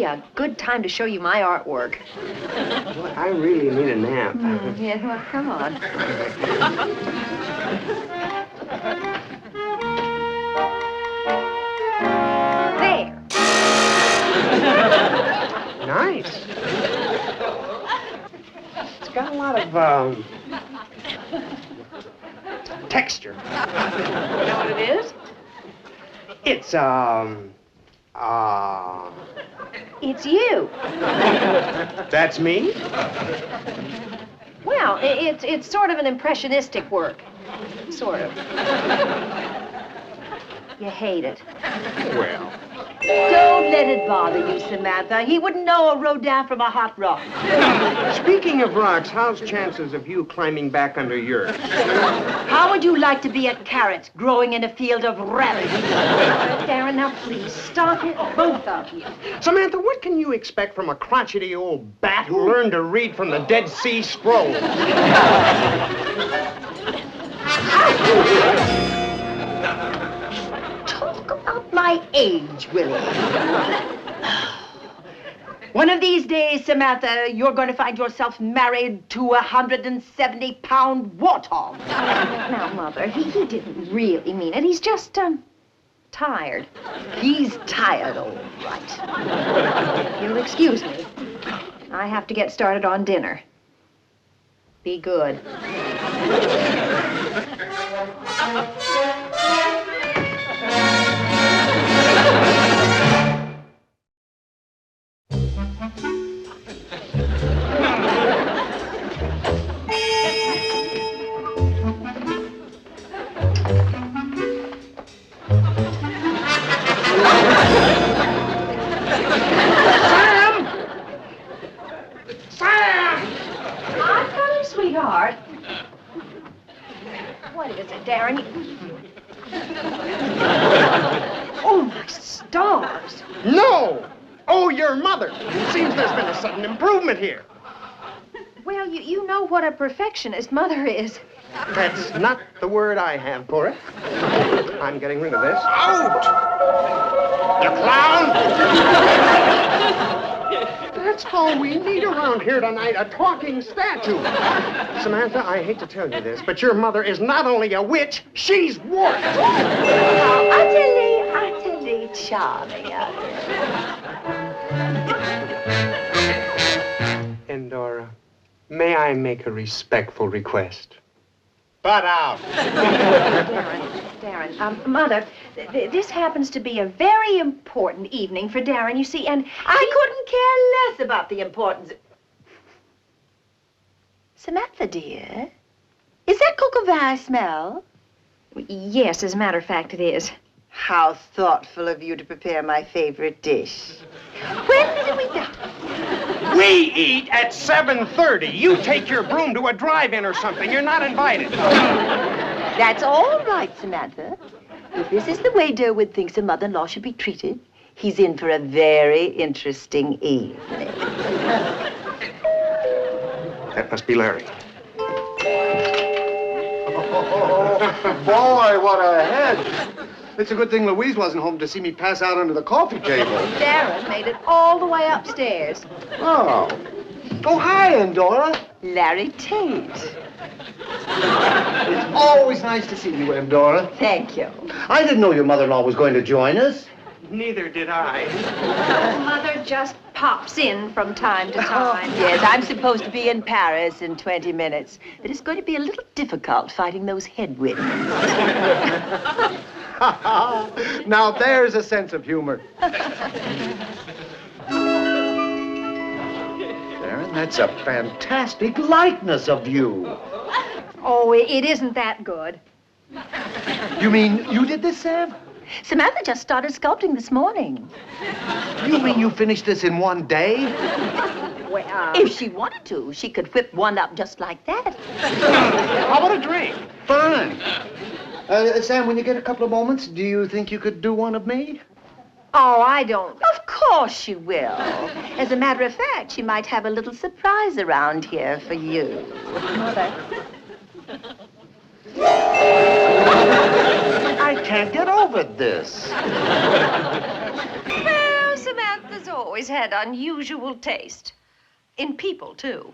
a good time to show you my artwork. Boy, I really need a nap. Yeah, well, come on. There. Nice. It's got a lot of, texture. You know what it is? It's, It's you. That's me? Well, it's sort of an impressionistic work. Sort of. You hate it. Well. Don't let it bother you, Samantha. He wouldn't know a Rodin from a hot rock. Speaking of rocks, how's chances of you climbing back under yours? How would you like to be a carrot growing in a field of radish? Darrin, now please, stop it, both of you. Samantha, what can you expect from a crotchety old bat who learned to read from the Dead Sea Scrolls? Talk about my age, Willie. One of these days, Samantha, you're going to find yourself married to a 170-pound warthog. Now, Mother, he didn't really mean it. He's just, tired. He's tired, all right. You'll excuse me. I have to get started on dinner. Be good. Sweetheart. What is it, Darrin? Oh, my stars. No! Oh, your mother. It seems there's been a sudden improvement here. Well, you know what a perfectionist mother is. That's not the word I have for it. I'm getting rid of this. Out! You clown! That's all we need around here tonight, a talking statue. Samantha, I hate to tell you this, but your mother is not only a witch, she's warped. Utterly charming. Endora, may I make a respectful request? Butt out. Darrin, Mother, this happens to be a very important evening for Darrin, you see, and I couldn't care less about the importance. Samantha, dear, is that coq au vin I smell? Yes, as a matter of fact, it is. How thoughtful of you to prepare my favorite dish. When did we dine? We eat at 7:30. You take your broom to a drive-in or something. You're not invited. That's all right, Samantha. If this is the way Durwood thinks a mother-in-law should be treated, he's in for a very interesting evening. That must be Larry. Oh, boy, what a head. It's a good thing Louise wasn't home to see me pass out under the coffee table. Darrin made it all the way upstairs. Oh. Oh, hi, Endora. Larry Tate. It's always nice to see you, Endora. Thank you. I didn't know your mother-in-law was going to join us. Neither did I. Mother just pops in from time to time. Yes, I'm supposed to be in Paris in 20 minutes. But it's going to be a little difficult fighting those headwinds. Now, there's a sense of humor. Darrin, that's a fantastic likeness of you. Oh, it isn't that good. You mean you did this, Sam? Samantha just started sculpting this morning. You mean you finished this in one day? Well, If she wanted to, she could whip one up just like that. How about a drink? Fine. Sam, when you get a couple of moments, do you think you could do one of me? oh, I don't. Of course she will. As a matter of fact, she might have a little surprise around here for you. Mother. I can't get over this. Well, Samantha's always had unusual taste. In people, too.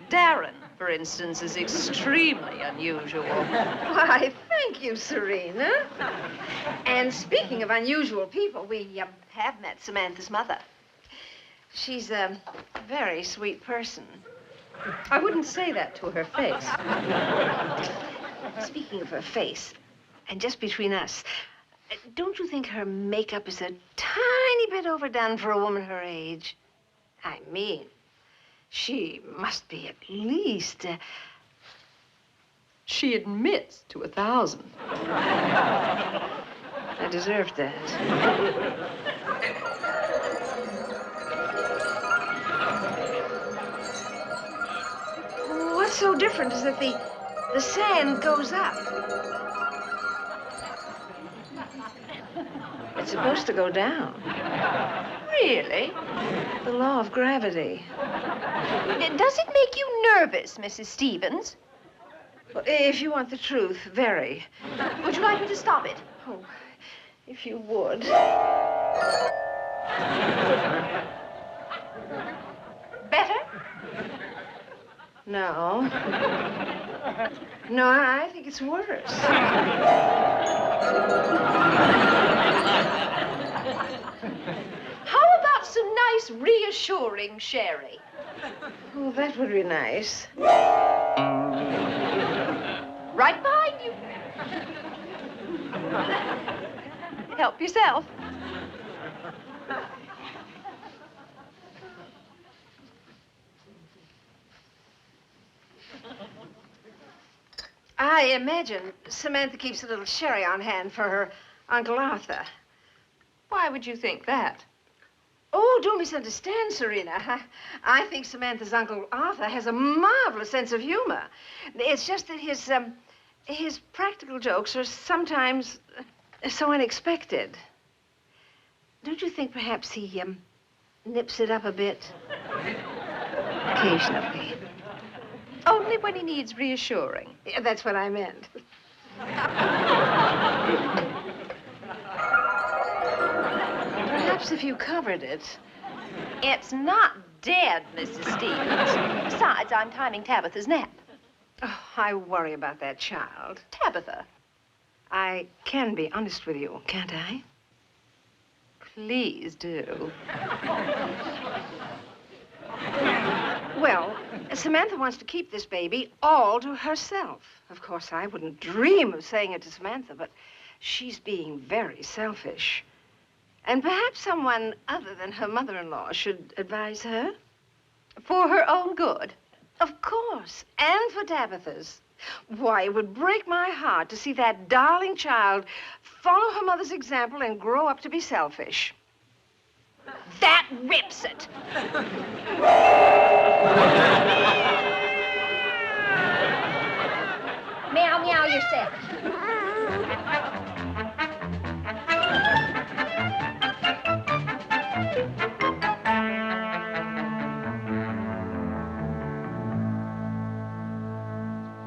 Darrin, for instance, is extremely unusual. Why, thank you, Serena. And speaking of unusual people, we have met Samantha's mother. She's a very sweet person. I wouldn't say that to her face. Speaking of her face, and just between us, don't you think her makeup is a tiny bit overdone for a woman her age? I mean, she must be at least... She admits to 1,000. I deserved that. What's so different is that the sand goes up. It's supposed to go down. Really? The law of gravity. Does it make you nervous, Mrs. Stephens? Well, if you want the truth, very. Would you like me to stop it? Oh, if you would. Better? No. No, I think it's worse. How about some nice, reassuring sherry? Oh, that would be nice. Right behind you. Help yourself. I imagine Samantha keeps a little sherry on hand for her Uncle Arthur. Why would you think that? Oh, don't misunderstand, Serena. I think Samantha's Uncle Arthur has a marvelous sense of humor. It's just that his practical jokes are sometimes so unexpected. Don't you think perhaps he nips it up a bit? Occasionally. Only when he needs reassuring. Yeah, that's what I meant. Perhaps if you covered it. It's not dead, Mrs. Stephens. Besides, I'm timing Tabitha's nap. Oh, I worry about that child. Tabitha, I can be honest with you, can't I? please do. Well, Samantha wants to keep this baby all to herself. Of course, I wouldn't dream of saying it to Samantha, but she's being very selfish. And perhaps someone other than her mother-in-law should advise her. For her own good. Of course, and for Tabitha's. Why, it would break my heart to see that darling child follow her mother's example and grow up to be selfish. That rips it. Meow, meow yourself.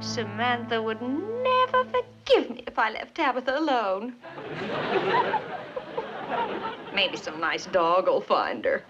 Samantha would never forgive me if I left Tabitha alone. Maybe some nice dog will find her.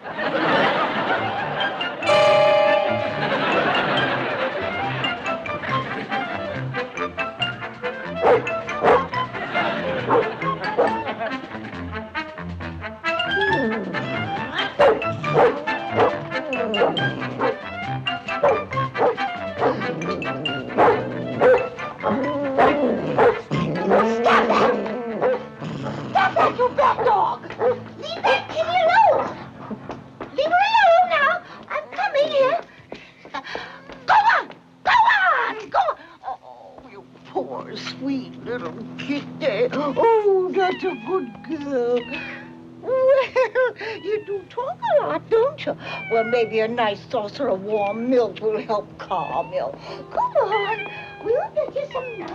Well, maybe a nice saucer of warm milk will help calm you. Come on, we'll get you some nice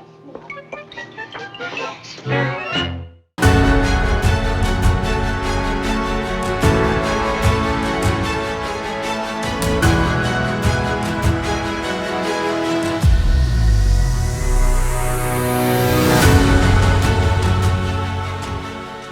milk.